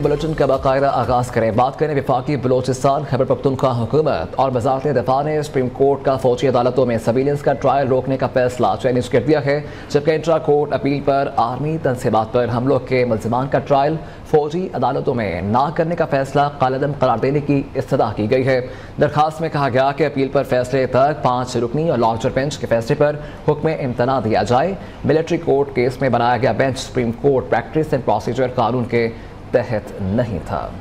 Bulletin का बाकायदा आगाज करें। बात करें वफाकी बलोचिस्तान खैबर पख्तूनख्वा हुकूमत और वजारत दफा ने सुप्रीम कोर्ट का फौजी अदालतों में सर्विलेंस का ट्रायल रोकने का फैसला चैलेंज कर दिया है, जबकि इंट्रा कोर्ट अपील पर आर्मी तनसीबात पर हमलों के मुल्जिमान का ट्रायल फौजी अदालतों में ना करने का फैसला कालदम करार देने की इस्तदा की गई है। दरखास्त में कहा गया कि अपील पर फैसले तक 5 रुकनी और लार्जर बेंच के फैसले पर हुक्म इम्तना दिया जाए। मिलिट्री कोर्ट केस में बनाया गया bench supreme court practice and procedure कानून के तहत नहीं था।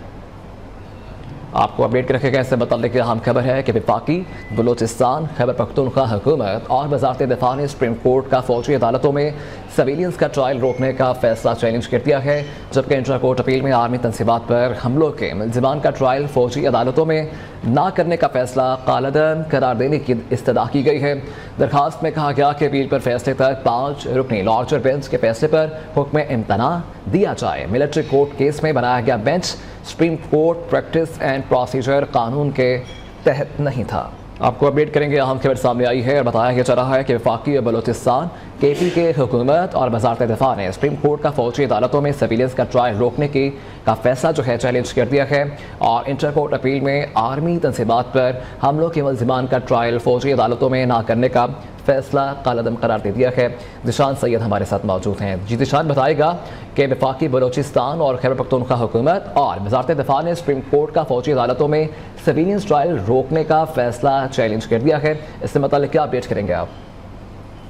आपको अपडेट रखेगा। इससे मुताल्लिक अहम खबर है कि वफाकी बलोचिस्तान खैबर पख्तूनख्वा हुकूमत और वजारत दफा ने सुप्रीम कोर्ट का फौजी अदालतों में सर्विलेंस का ट्रायल रोकने का फैसला चैलेंज कर दिया है, जबकि इंट्रा कोर्ट अपील में आर्मी तनसीबात पर हमलों के मुल्जिमान का ट्रायल फौजी अदालतों में ना करने का फैसला कालदम करार देने की इस्तदा की गई है। दरखास्त में कहा गया कि अपील पर फैसले तक 5 रुकनी लार्जर बेंच के फैसले पर हुक्म इम्तना दिया जाए। मिलिट्री कोर्ट केस में बनाया गया bench supreme court practice and procedure कानून के तहत नहीं था। आपको अपडेट करेंगे। अहम खबर सामने आई है और बताया जा रहा है कि वफाकी बलोचिस्तान KP के हुकूमत और वजारत दफा ने सुप्रीम कोर्ट का फौजी अदालतों में सर्विलेंस का ट्रायल रोकने का फैसला जो है चैलेंज कर दिया है और इंटर कोर्ट अपील में आर्मी तनसीबात पर हमलों के मुल्जिमान का ट्रायल फौजी अदालतों में ना करने का फैसला कालदम करार दे दिया है। दिशान सैयद हमारे साथ मौजूद हैं। जी दिशान, बताएगा कि वफाकी बलोचिस्तान और खैबर पख्तूनख्वा हुकूमत और वजारत दफा ने सुप्रीम कोर्ट का फौजी अदालतों में सर्विलेंस ट्रायल रोकने का फैसला चैलेंज कर दिया है। इससे मतलब क्या अपडेट करेंगे आप?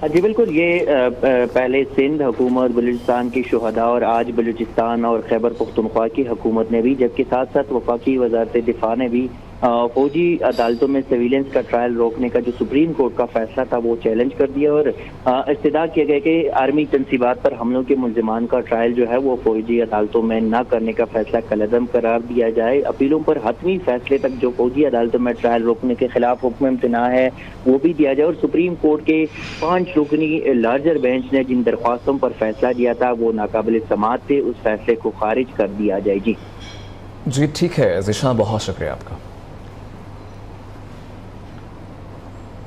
जी बिल्कुल, ये पहले सिंध हुकूमत, बलूचिस्तान की शुहदा और आज बलूचिस्तान और खैबर पख्तूनख्वा की हुकूमत ने भी, जबकि साथ साथ वफाकी वजारत दिफा ने भी फौजी अदालतों में सर्विलेंस का ट्रायल रोकने का जो सुप्रीम कोर्ट का फैसला था वो चैलेंज कर दिया और इस्तदा किया गया कि आर्मी तनसीबात पर हमलों के मुल्जिमान का ट्रायल जो है वो फौजी अदालतों में ना करने का फैसला कलदम करार दिया जाए। अपीलों पर हतमी फैसले तक जो फौजी अदालतों में ट्रायल रोकने के खिलाफ हुक्म इम्तना है वो भी दिया जाए और सुप्रीम कोर्ट के 5 रुकनी लार्जर बेंच ने जिन दरख्वास्तों पर फैसला दिया था वो नाकाबिल समाअत थे, उस फैसले को खारिज कर दिया जाए। जी ठीक है ज़िशान, बहुत शुक्रिया आपका।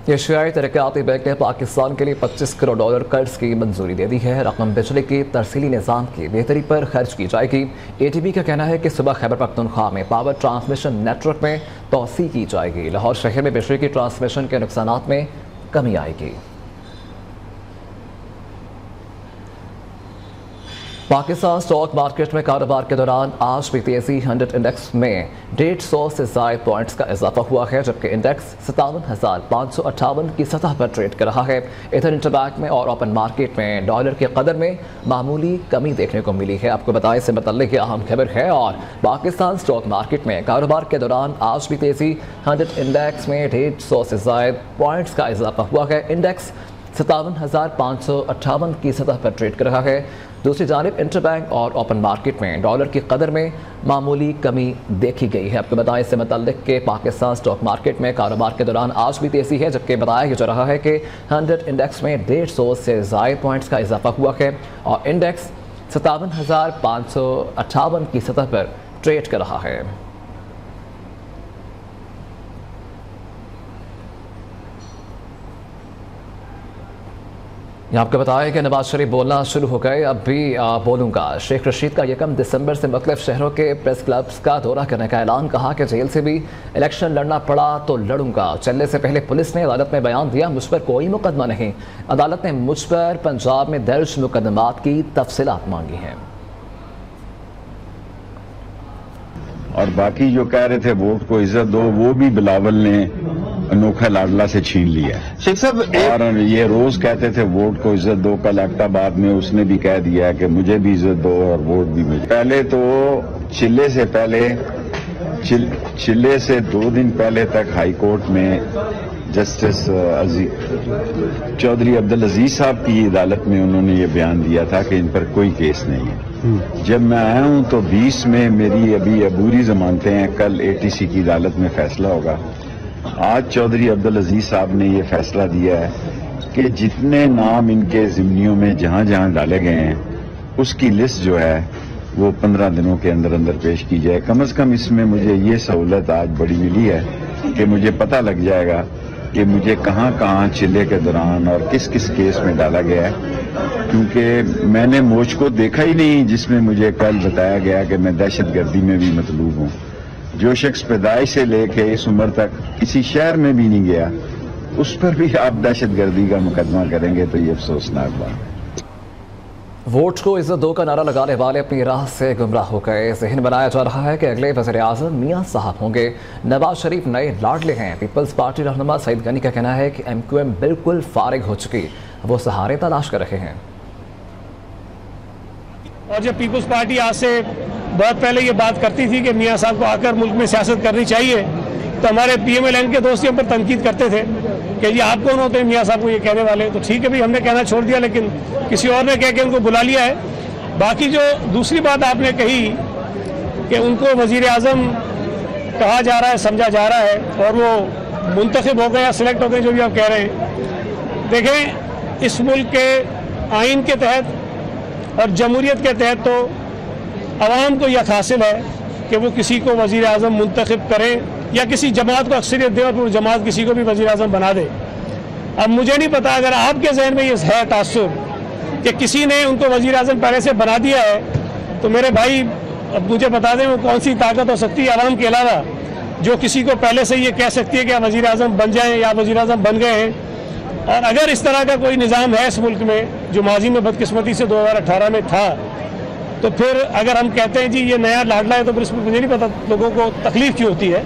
एशियाई तरक्याती बैंक ने पाकिस्तान के लिए $25 करोड़ कर्ज की मंजूरी दे दी है। रकम बिजली के तरसीली निज़ाम की बेहतरी पर खर्च की जाएगी। ATB का कहना है कि सुबह खैबर पख्तूनख्वा में पावर ट्रांसमिशन नेटवर्क में तोसी की जाएगी। लाहौर शहर में बिजली की ट्रांसमिशन के नुकसानात में कमी आएगी। पाकिस्तान स्टॉक मार्केट में कारोबार के दौरान आज भी तेजी 100 इंडेक्स में 150 से ज़ायद पॉइंट्स का इजाफा हुआ है, जबकि इंडेक्स 57,558 की सतह पर ट्रेड कर रहा है। इधर इंटरबैंक में और ओपन मार्केट में डॉलर की कदर में मामूली कमी देखने को मिली है। आपको बताएं इससे मुतल्लिक अहम खबर है और पाकिस्तान स्टॉक मार्केट में कारोबार के दौरान आज भी तेजी 100 इंडेक्स में 150 से ज़ायद पॉइंट्स का इजाफा हुआ है। इंडेक्स 57,558 की सतह पर ट्रेड कर रहा है। दूसरी जानिब इंटरबैंक और ओपन मार्केट में डॉलर की कदर में मामूली कमी देखी गई है। आपको बताएं इससे मुतल्लिक कि पाकिस्तान स्टॉक मार्केट में कारोबार के दौरान आज भी तेजी है, जबकि बताया जा रहा है कि 100 इंडेक्स में 150 से ज़ायद पॉइंट्स का इजाफा हुआ है और इंडेक्स 57,558 की सतह पर ट्रेड कर रहा है। आपको बताया कि नवाज शरीफ बोलना शुरू हो गए। अब भी बोलूँगा। शेख रशीद का 1 दिसंबर से मुख्तलिफ शहरों के प्रेस क्लब्स का दौरा करने का ऐलान। कहा कि जेल से भी इलेक्शन लड़ना पड़ा तो लड़ूंगा। चलने से पहले पुलिस ने अदालत में बयान दिया, मुझ पर कोई मुकदमा नहीं। अदालत ने मुझ पर पंजाब में दर्ज मुकदमात की तफसीलात मांगी हैं। और बाकी जो कह रहे थे वोट को इज्जत दो, वो भी बिलावल ने अनोखा लाडला से छीन लिया। शेख साहब और ये रोज कहते थे वोट को इज्जत दो, कल एबटाबाद में उसने भी कह दिया कि मुझे भी इज्जत दो और वोट भी मुझे। पहले तो चिल्ले से 2 दिन पहले तक हाई कोर्ट में जस्टिस चौधरी अब्दुल अजीज साहब की अदालत में उन्होंने ये बयान दिया था कि इन पर कोई केस नहीं है। जब मैं आया हूं तो 20 में मेरी अभी अबूरी जमानतें हैं, कल ATC की अदालत में फैसला होगा। आज चौधरी अब्दुल अजीज साहब ने ये फैसला दिया है कि जितने नाम इनके जिम्नियों में जहां जहां डाले गए हैं उसकी लिस्ट जो है वो 15 दिनों के अंदर अंदर पेश की जाए। कम से कम इसमें मुझे ये सहूलत आज बड़ी मिली है कि मुझे पता लग जाएगा कि मुझे कहां कहां चिल्ले के दौरान और किस किस केस में डाला गया है। क्योंकि मैंने मोच को देखा ही नहीं जिसमें मुझे कल बताया गया कि मैं दहशतगर्दी में भी मतलूब हूं। जो शख्स पैदाइश से लेके इस उम्र तक किसी शहर में भी नहीं गया, उस पर भी आप दहशतगर्दी का मुकदमा करेंगे तो ये अफसोसनाक बात है। वोट को इज्जत दो का नारा लगाने वाले अपनी राह से गुमराह हो गए। ज़हन बनाया जा रहा है कि अगले वज़ीर आज़म मियां साहब होंगे। नवाज शरीफ नए लाडले हैं। पीपल्स पार्टी रहनुमा सईद गनी का कहना है कि MQM बिल्कुल फारिग हो चुकी, वो सहारे तलाश कर रहे हैं। और जब पीपल्स पार्टी आज से बहुत पहले ये बात करती थी कि मियां साहब को आकर मुल्क में सियासत करनी चाहिए, तो हमारे PMLN के दोस्त हम पर तनकीद करते थे कि जी आप कौन होते हैं मियां साहब को ये कहने वाले। तो ठीक है भाई, हमने कहना छोड़ दिया, लेकिन किसी और ने कह के उनको बुला लिया है। बाकी जो दूसरी बात आपने कही कि उनको वजीर आज़म कहा जा रहा है, समझा जा रहा है, और वो मुंतखब हो गए या सिलेक्ट हो गए, जो भी आप कह रहे हैं। देखें, इस मुल्क के आइन के तहत और जमहूरियत के तहत तो अवाम को यह हासिल है कि वो किसी को वजीर आज़म मुंतखब करें या किसी जमात को अक्सरियत दे और फिर जमात किसी को भी वजीर आज़म बना दे। अब मुझे नहीं पता, अगर आपके जहन में ये है तासुर कि किसी ने उनको वजीर आज़म पहले से बना दिया है, तो मेरे भाई अब मुझे बता दें वो कौन सी ताकत हो सकती है अवाम के अलावा जो किसी को पहले से ये कह सकती है कि आप वजीर आज़म बन जाएँ या वजीर आज़म बन गए हैं। और अगर इस तरह का कोई निज़ाम है इस मुल्क में जो माजी में बदकिस्मती से 2018 में था, तो फिर अगर हम कहते हैं जी ये नया लाडला है, तो फिर इसमें मुझे नहीं पता लोगों को तकलीफ क्यों होती है।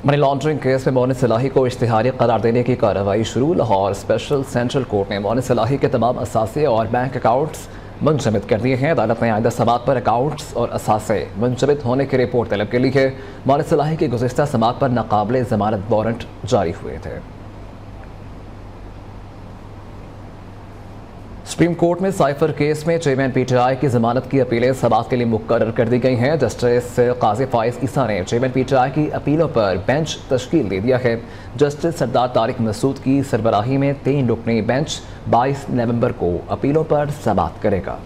मनी लॉन्ड्रिंग केस में मोनिस सलाही को इश्तिहारी करार देने की कार्रवाई शुरू। लाहौर स्पेशल सेंट्रल कोर्ट ने मोनिस सलाही के तमाम असासे और बैंक अकाउंट्स मुंजमद कर दिए हैं। अदालत ने आइंदा समात पर अकाउंट्स और असासे मुंजमद होने की रिपोर्ट तलब के लिए है। मोनिस सलाही की गुज़िश्ता समात पर नाकाबिले ज़मानत वारंट जारी हुए थे। सुप्रीम कोर्ट में साइफर केस में चेयरमैन PTI की जमानत की अपीलें समात के लिए मुकर्रर कर दी गई हैं। जस्टिस काजी फाइज ईसा ने चेयरमैन PTI की अपीलों पर बेंच तश्कील दे दिया है। जस्टिस सरदार तारिक मसूद की सरबराही में 3 रुकनी बेंच 22 नवंबर को अपीलों पर समात करेगा।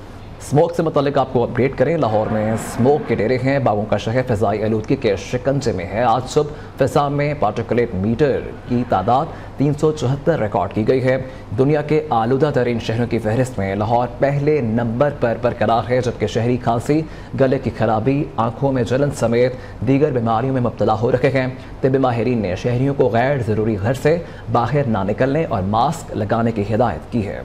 स्मोक से मुतल्लिक आपको अपडेट करें। लाहौर में स्मोक के डेरे हैं। बागों का शहर फ़िज़ाई आलूदगी के शिकंजे में है। आज सुबह फ़िज़ा में पार्टिकुलेट मीटर की तादाद 374 रिकॉर्ड की गई है। दुनिया के आलूदा तरीन शहरों की फहरिस्त में लाहौर पहले नंबर पर बरकरार है, जबकि शहरी खांसी, गले की खराबी, आंखों में जलन समेत दीगर बीमारियों में मुब्तला हो रहे हैं। तिब्बी माहिरीन ने शहरियों को गैर ज़रूरी घर से बाहर ना निकलने और मास्क लगाने की हिदायत की है।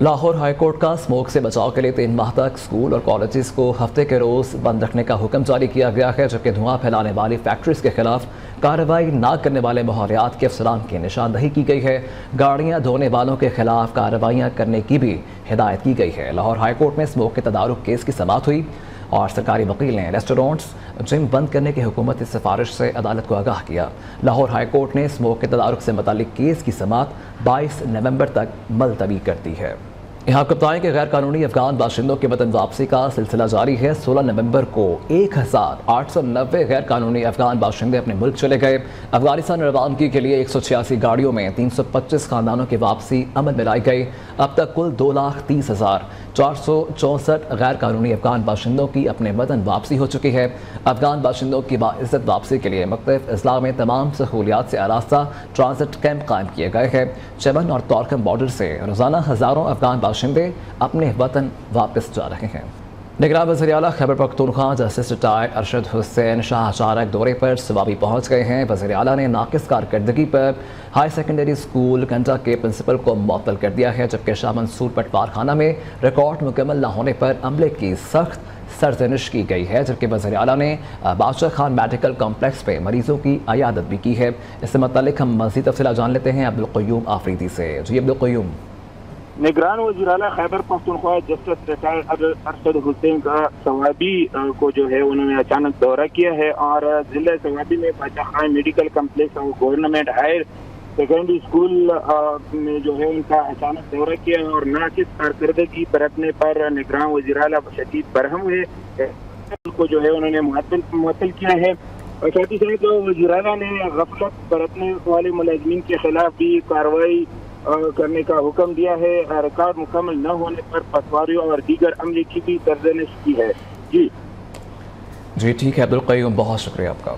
लाहौर हाई कोर्ट का स्मोक से बचाव के लिए 3 माह तक स्कूल और कॉलेजेस को हफ्ते के रोज़ बंद रखने का हुक्म जारी किया गया है, जबकि धुआं फैलाने वाली फैक्ट्रीज के खिलाफ कार्रवाई न करने वाले माहौलियात के अफसरान की निशानदही की गई है। गाड़ियाँ धोने वालों के खिलाफ कार्रवाइयाँ करने की भी हिदायत की गई है। लाहौर हाई कोर्ट में स्मोक के तदारुक केस की समाअत हुई और सरकारी वकील ने रेस्टोरेंट्स, जिम बंद करने की हुकूमती सिफारिश से अदालत को आगाह किया। लाहौर हाई कोर्ट ने स्मोक के तदारुक से मुताल्लिक केस की समाअत 22 नवंबर तक मुलतवी कर दी है। यहाँ आपको बताएं कि गैर कानूनी अफगान बाशिंदों की वतन वापसी का सिलसिला जारी है। 16 नवंबर को 1890 गैर कानूनी अफगान बाशिंदे अपने मुल्क चले गए। अफगानिस्तान रवानगी के लिए 186 गाड़ियों में 325 खानदानों की वापसी अमल में लाई गई। अब तक कुल 2,30,464 गैर कानूनी अफगान बाशिंदों की अपने वतन वापसी हो चुकी है। अफगान बाशिंदों की बाइज़्ज़त वापसी के लिए मुख्तलिफ अजला में तमाम सहूलियात से आरास्ता ट्रांजिट कैंप कायम किए गए हैं। चमन और तौरकम बॉर्डर से रोज़ाना हज़ारों अफगान बाशिंदे अपने वतन वापस जा रहे हैं। निगरान वज़ीर आला खैबर पख्तूनख्वा जस्टिस रिटायर्ड अरशद हुसैन शाह अचानक दौरे पर सवाबी पहुँच गए हैं। वज़ीर आला ने नाकिस कारकर्दगी पर हाई सेकेंडरी स्कूल कंटा के प्रिंसिपल को मुअत्तल कर दिया है, जबकि शाह मंसूर पटवार खाना में रिकॉर्ड मुकम्मल न होने पर अमले की सख्त सरजनिश की गई है। जबकि वज़ीर आला ने बादशाह खान मेडिकल कॉम्प्लेक्स पे मरीजों की अयादत भी की है। इससे मुताल्लिक हम मज़ीद तफ़सीलात जान लेते हैं अब्दुल क़य्यूम आफरीदी से। जी अब्दुल क़य्यूम। निगरान वज़ीर आला खैबर पख्तूनख्वा जस्टिस रिटायर्ड अरशद हुसैन का सवाबी को जो है उन्होंने अचानक दौरा किया है और जिला सवाबी में बादशाह खान मेडिकल कॉम्प्लेक्स और गवर्नमेंट हायर सेकेंडरी स्कूल में जो है उनका अचानक दौरा किया है और नाकिस कारकर्दगी बरतने पर निगरान वज़ीर आला शदीद बरहम हुए को जो है उन्होंने मुअत्तल किया है। और साथ ही साथ वज़ीर आला ने गफलत बरतने वाले मुलाज़िमीन के खिलाफ भी कार्रवाई करने का हुक्म दिया है। रिकॉर्ड मुकम्मल न होने पर पटवारियों और दीगर अमले की भी सरजनिश की है। जी ठीक है अब्दुल क़य्यूम, बहुत शुक्रिया आपका।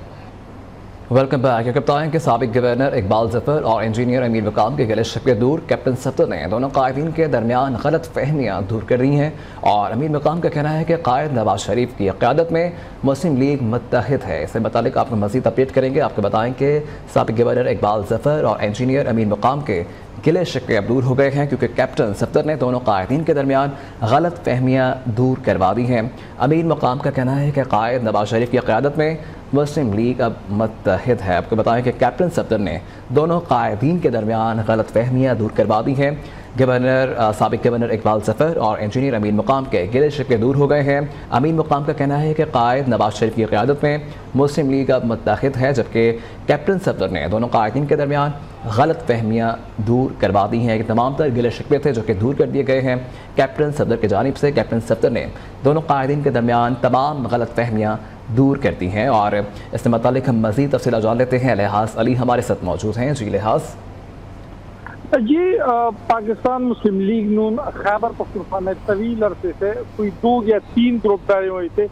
Welcome back. कप्तान के साबिक गवर्नर इकबाल जफर और इंजीनियर अमीर वकाम के गिले शिकवे दूर। कैप्टन सफ्तर ने दोनों कायदीन के दरमियान गलत फहमियाँ दूर कर रही हैं और अमीर वकाम का कहना है कि कायद नवाज शरीफ की क़यादत में मुस्लिम लीग मुत्तहिद है। इससे मुतालिक आपको मज़ीद अपडेट करेंगे। आपको बताएं कि साबिक गवर्नर इकबाल जफर और इंजीनियर अमीर वकाम के गिले शिकवे अब दूर हो गए हैं क्योंकि कैप्टन सफ्तर ने दोनों कायदीन के दरमियान गलत फहमियाँ दूर करवा दी हैं। अमीर वकाम का कहना है कि कायद नवाज शरीफ की क़यादत में मुस्लिम लीग अब मुत्तहिद है। आपको बताएं कि कैप्टन सफ्तर ने दोनों कायदीन के दरमियान गलत फहमियाँ दूर करवा दी हैं। साबिक गवर्नर इकबाल जफर और इंजीनियर अमीर मुकाम के गिले शिकवे दूर हो गए हैं। अमीर मुकाम का कहना है कि कायद नवाज शरीफ की क़यादत में मुस्लिम लीग अब मुत्तहिद है, जबकि कैप्टन सफ्तर ने दोनों कायदीन के दरमियान गलत फहमियाँ दूर करवा दी हैं। तमाम तर गिले शिकवे थे जो कि दूर कर दिए गए हैं कैप्टन सफ्तर की जानिब से। कैप्टन सफ्तर ने दोनों कायदीन के दरमियान तमाम गलत फहमियाँ दूर करती हैं और इससे मुतालिक हम मज़ीद तफसील जान लेते हैं। लिहाज अली हमारे साथ मौजूद हैं। जी लिहाज जी, पाकिस्तान मुस्लिम लीग नून खैबर पख्तूनख्वा में तवील अरसे से कोई 2 या 3 ग्रुप डाले हुए थे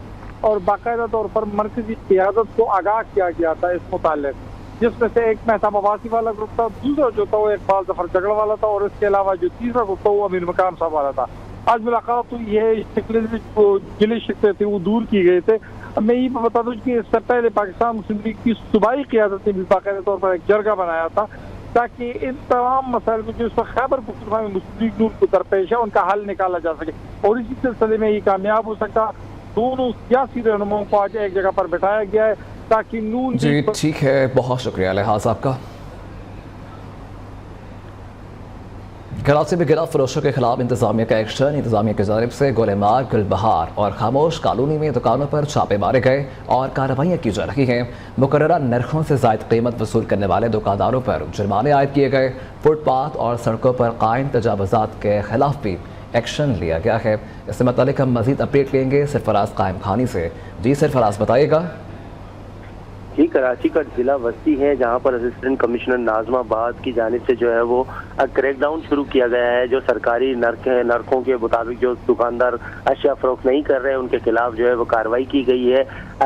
और बाकायदा तौर पर मरकजी क़यादत को आगाह किया गया था इस मुताल्लिक़, जिसमें से एक मेहताब अब्बासी वाला ग्रुप था, दूसरा जो था वो इकबाल जफर जगड़ वाला था और इसके अलावा जो तीसरा ग्रुप था वो अमीर मकाम साहब वाला था। आज मुलाकात तो ये गिले शिकवे थे वो दूर किए गए थे। मैं ये बता दूँ कि इससे पहले पाकिस्तान मुस्लिम लीग की सूबाई क़यादत ने भी बाकायदा तौर पर एक जरगा बनाया था ताकि इन तमाम मसाइल को जो इस वक्त खैबर पख्तूनख्वा में मुस्लिम लीग नून को दरपेश है उनका हल निकाला जा सके और इसी सिलसिले में ये कामयाब हो सकता। दोनों सियासी रहनुमाओं को आज एक जगह पर बैठाया गया है ताकि नून। जी ठीक है, बहुत शुक्रिया लिहाज आपका। कराची में गिरफ्त फरोशों के खिलाफ इंतजामिया का एक्शन। इंतजामिया की जानिब से गुलमार, गुलबहार और खामोश कॉलोनी में दुकानों पर छापे मारे गए और कार्रवाइयाँ की जा रही हैं। मुकर्ररा नरखों से ज़ायद कीमत वसूल करने वाले दुकानदारों पर जुर्माने आयद किए गए। फुटपाथ और सड़कों पर कायम तजावुज़ात के खिलाफ भी एक्शन लिया गया है। इससे मुतालिक हम मज़ीद अपडेट लेंगे सरफराज कायम खानी से। जी सरफराज बताइएगा। जी, कराची का जिला वस्ती है जहां पर असिस्टेंट कमिश्नर नाजमाबाद की जानिब से जो है वो क्रैकडाउन शुरू किया गया है। जो सरकारी नरखों के मुताबिक जो दुकानदार अशिया फरोख्त नहीं कर रहे हैं उनके खिलाफ जो है वो कार्रवाई की गई है।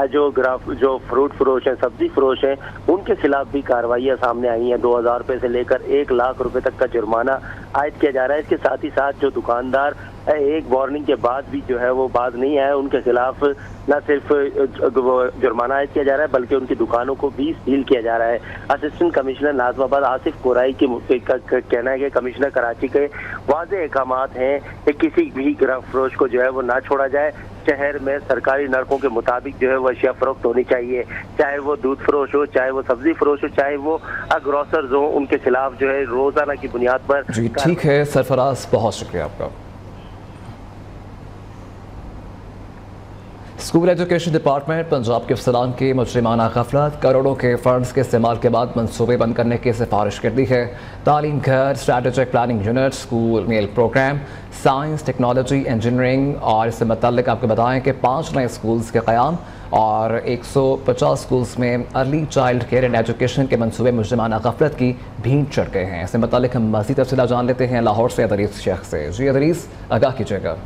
जो फ्रूट फरोश हैं, सब्जी फरोश हैं, उनके खिलाफ भी कार्रवाइयाँ सामने आई हैं। 2000 रुपये से लेकर 1 लाख रुपए तक का जुर्माना आयद किया जा रहा है। इसके साथ ही साथ जो दुकानदार एक वार्निंग के बाद भी जो है वो बाज नहीं आए, उनके खिलाफ न सिर्फ जुर्माना आयद किया जा रहा है बल्कि उनकी दुकानों को भी सील किया जा रहा है। Assistant commissioner Najmabad Asif Core i के कहना है कि कमिश्नर कराची के वाज़ेह अहकामात हैं कि किसी भी गिरफ्त फरोश को जो है वो ना छोड़ा जाए। शहर में सरकारी नरखों के मुताबिक जो है वो अशिया फरोख्त होनी चाहिए, चाहे वो दूध फरोश हो, चाहे वो सब्जी फरोश हो, चाहे वो ग्रोसर्स हो, उनके खिलाफ जो है रोजाना की बुनियाद पर। जी ठीक है सरफराज, बहुत शुक्रिया आपका। स्कूल एजुकेशन डिपार्टमेंट पंजाब के अफसरान की मुजरिमाना गफलत, करोड़ों के फंड्स के इस्तेमाल के बाद मनसूबे बंद करने की सिफारिश कर दी है। तालीम घर, strategic planning unit, school mail programme, science, technology, engineering और इससे मुताल्लिक आपको बताएं कि 5 नए स्कूल्स के क़याम और 150 स्कूल्स में early child care and education के मनसूबे मुजरिमाना गफलत की भीड़ चढ़ गए हैं। इससे मुताल्लिक हम मज़ीद तफसीलात जान लेते हैं लाहौर से अदरीस शेख से। जी अदरीस, आगाह कीजिएगा।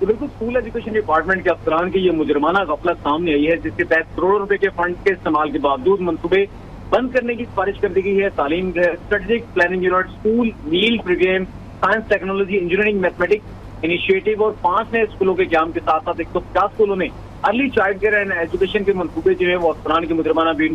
बिल्कुल, स्कूल एजुकेशन डिपार्टमेंट के अफसरान की ये मुजरमाना गफलत सामने आई है जिसके तहत करोड़ों रुपए के फंड के इस्तेमाल के बावजूद मंसूबे बंद करने की सिफारिश कर दी गई है। तालीम, strategic planning unit, school meal programme, science, technology, engineering, mathematics initiative और 5 नए स्कूलों के क्याम के साथ साथ 150 स्कूलों में early child care and education के मंसूबे जो है वो अफसरान की मुजरमाना भीड़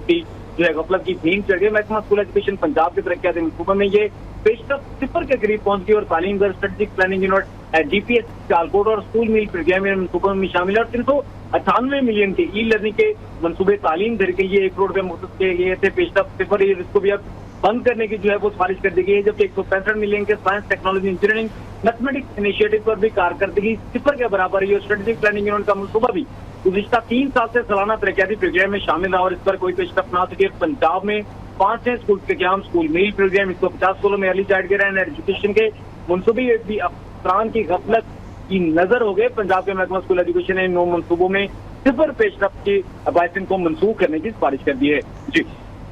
जो है गफलत की भीड़ चढ़ गई। महकमा स्कूल एजुकेशन पंजाब के तरक्याती मंसूबे में ये पेशरफ्त 0 के करीब पहुंच गई और तालीम घर, strategic planning unit, DPS Sialkot और स्कूल मील प्रोग्राम मंसूबों में शामिल है। और 398 मिलियन के ई लर्निंग के मंसूबे तालीम घर के ये 1 करोड़ रुपए मुख्तस किए गए थे। पेशरफ्त 0 इसको भी अब बंद करने की जो है वो सिफारिश कर दी गई है, जबकि 165 मिलियन के science, technology, engineering, mathematics initiative पर भी कारकर्दगी 0 के बराबर है। और स्ट्रेटेजिक प्लानिंग यूनिट का मंसूबा भी गुज़िश्ता 3 साल से सालाना तरक्याती प्रोग्राम में शामिल रहा और इस पर कोई पेशरफ्त ना सके। पंजाब में 5 नए स्कूल के क्याम, स्कूल मील प्रोग्राम, 150 स्कूलों में early child care and education के मंसूबे भी अफसरान की गफलत की नजर हो गए। पंजाब के महकमा स्कूल एजुकेशन ने 9 मंसूबों में 0 पेशरफ्त की बायस को मनसूख करने की सिफारिश कर दी है।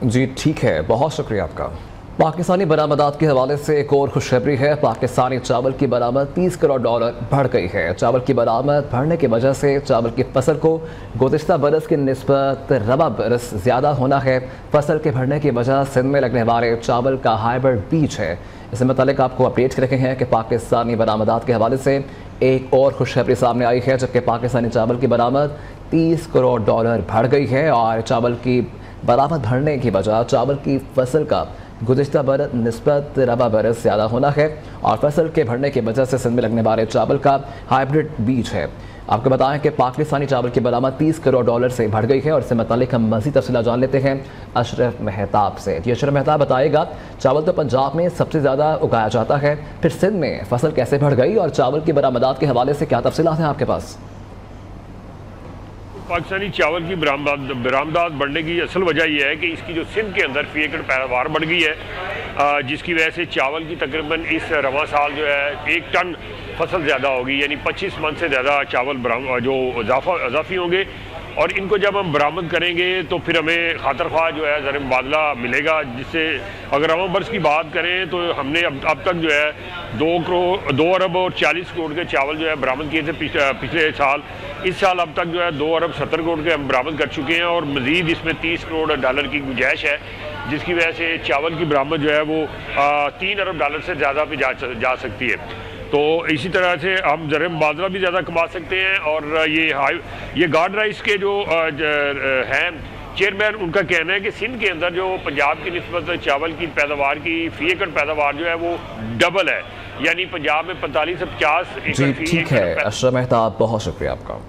जी ठीक है, बहुत शुक्रिया आपका। पाकिस्तानी बरामदात के हवाले से एक और खुशखबरी है। पाकिस्तानी चावल की बरामद $30 करोड़ बढ़ गई है। चावल की बरामद बढ़ने की वजह से चावल की फसल को गुज़िश्ता बरस की निस्बत रबा बरस ज़्यादा होना है। फसल के बढ़ने की वजह सिंध में लगने वाले चावल का हाइब्रिड बीज है। इससे मुतालिक आपको अपडेट कर रखे हैं कि पाकिस्तानी बरामदात के हवाले से एक और खुशखबरी सामने आई है, जबकि पाकिस्तानी चावल की बरामद $30 करोड़ बढ़ गई है। और चावल की बरामद बढ़ने की वजह चावल की फसल का गुज़िश्ता बरस निस्बत रबा बरस ज़्यादा होना है और फसल के बढ़ने की वजह से सिंध में लगने वाले चावल का हाइब्रिड बीज है। आपको बताएं कि पाकिस्तानी चावल की बरामद $30 करोड़ से बढ़ गई है। और इससे मुतालिक हम मज़ीद तफ़सीलात जान लेते हैं अशरफ मेहताब से। जी अशरफ मेहताब, बताएगा चावल तो पंजाब में सबसे ज़्यादा उगाया जाता है, फिर सिंध में फसल कैसे बढ़ गई और चावल की बरामदात के हवाले से क्या तफ़सीलात हैं आपके पास? पाकिस्तानी चावल की बरामदात बढ़ने की असल वजह यह है कि इसकी जो सिंध के अंदर फी एकड़ पैदावार बढ़ गई है, जिसकी वजह से चावल की तकरीबन इस रवां साल जो है 1 टन फसल ज़्यादा होगी, यानी 25 मन से ज़्यादा चावल जो इजाफी होंगे। और इनको जब हम बरामद करेंगे तो फिर हमें खातर ख्वाह जो है ज़र मुबादला मिलेगा, जिससे अगर रवां बरस की बात करें तो हमने अब तक जो है 2 अरब और 40 करोड़ के चावल जो है बरामद किए थे पिछले साल। इस साल अब तक जो है 2 अरब 70 करोड़ के हम बरामद कर चुके हैं और मज़ीद इसमें $30 करोड़ की गुंजाइश है, जिसकी वजह से चावल की बरामद जो है वो $3 अरब से ज़्यादा भी जा सकती है। तो इसी तरह से हम ज़र मुबादला भी ज़्यादा कमा सकते हैं। और ये गार्ड राइस के जो हैं चेयरमैन, उनका कहना है कि सिंध के अंदर जो पंजाब की निस्बत चावल की पैदावार की फी एकड़ पैदावार जो है वो डबल है, यानी पंजाब में 45 से 50 एकड़। ठीक है अशरफ मेहताब, बहुत शुक्रिया आपका।